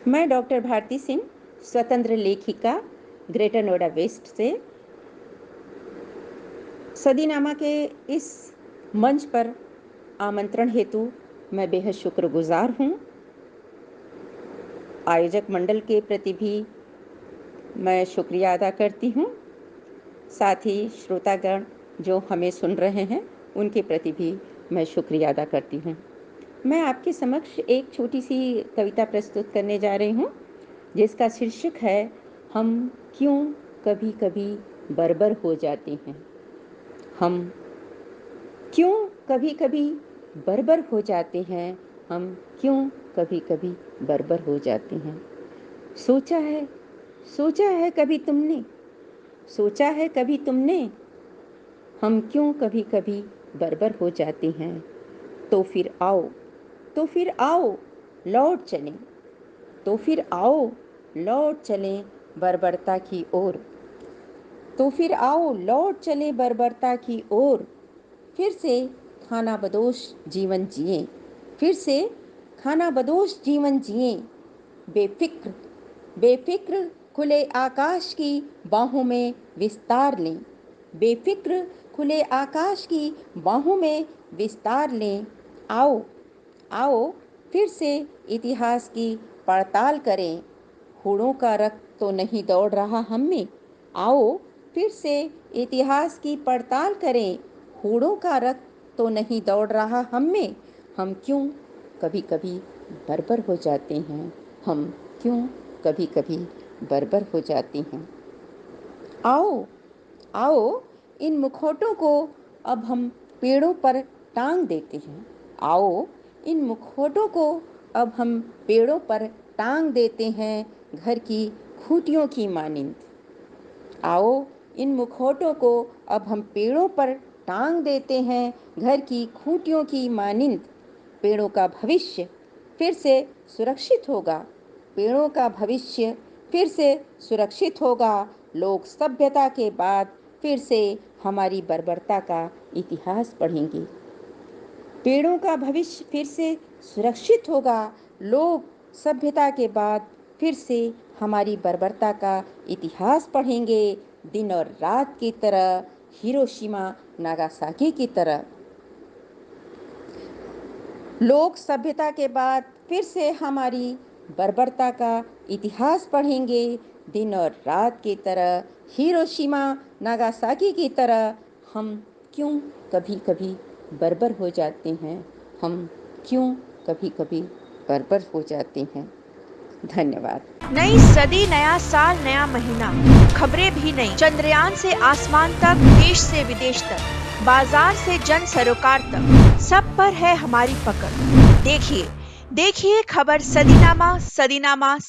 मैं डॉक्टर भारती सिंह, स्वतंत्र लेखिका, ग्रेटर नोएडा वेस्ट से सदीनामा के इस मंच पर आमंत्रण हेतु मैं बेहद शुक्रगुजार हूँ। आयोजक मंडल के प्रति भी मैं शुक्रिया अदा करती हूँ। साथ ही श्रोतागण जो हमें सुन रहे हैं उनके प्रति भी मैं शुक्रिया अदा करती हूँ। मैं आपके समक्ष एक छोटी सी कविता प्रस्तुत करने जा रही हूँ जिसका शीर्षक है हम क्यों कभी कभी बर्बर हो जाते हैं। हम क्यों कभी कभी बर्बर हो जाते हैं। हम क्यों कभी कभी बर्बर हो जाते हैं। सोचा है कभी तुमने, सोचा है कभी तुमने, हम क्यों कभी कभी बर्बर हो जाते हैं। तो फिर आओ लौट चलें, तो फिर आओ लौट चलें बर्बरता की ओर। तो फिर आओ लौट चलें बर्बरता की ओर। फिर से खानाबदोश जीवन जिएं, फिर से खानाबदोश जीवन जिएं। बेफिक्र बेफिक्र खुले आकाश की बाहों में विस्तार लें, बेफिक्र खुले आकाश की बाहों में विस्तार लें। आओ आओ फिर से इतिहास की पड़ताल करें, होड़ों का रक्त तो नहीं दौड़ रहा हम में। आओ फिर से इतिहास की पड़ताल करें, होड़ों का रक्त तो नहीं दौड़ रहा हम में। हम क्यों कभी कभी बर्बर हो जाते हैं। हम क्यों कभी कभी बर्बर हो जाते हैं। आओ आओ इन मुखौटों को अब हम पेड़ों पर टांग देते हैं। आओ इन मुखौटों को अब हम पेड़ों पर टांग देते हैं, घर की खूंटियों की मानिंद। आओ इन मुखौटों को अब हम पेड़ों पर टांग देते हैं, घर की खूंटियों की मानिंद। पेड़ों का भविष्य फिर से सुरक्षित होगा, पेड़ों का भविष्य फिर से सुरक्षित होगा। लोग सभ्यता के बाद फिर से हमारी बर्बरता का इतिहास पढ़ेंगे। पेड़ों का भविष्य फिर से सुरक्षित होगा, लोग सभ्यता के बाद फिर से हमारी बर्बरता का इतिहास पढ़ेंगे। दिन और रात की तरह, हिरोशिमा नागासाकी की तरह। लोग सभ्यता के बाद फिर से हमारी बर्बरता का इतिहास पढ़ेंगे। दिन और रात की तरह, हिरोशिमा नागासाकी की तरह। हम क्यों कभी कभी बर्बर हो जाते हैं। हम क्यों कभी कभी बर्बर हो जाते हैं। धन्यवाद। नई सदी, नया साल, नया महीना, खबरें भी नई। चंद्रयान से आसमान तक, देश से विदेश तक, बाजार से जन सरोकार तक, सब पर है हमारी पकड़। देखिए खबर सदीनामा।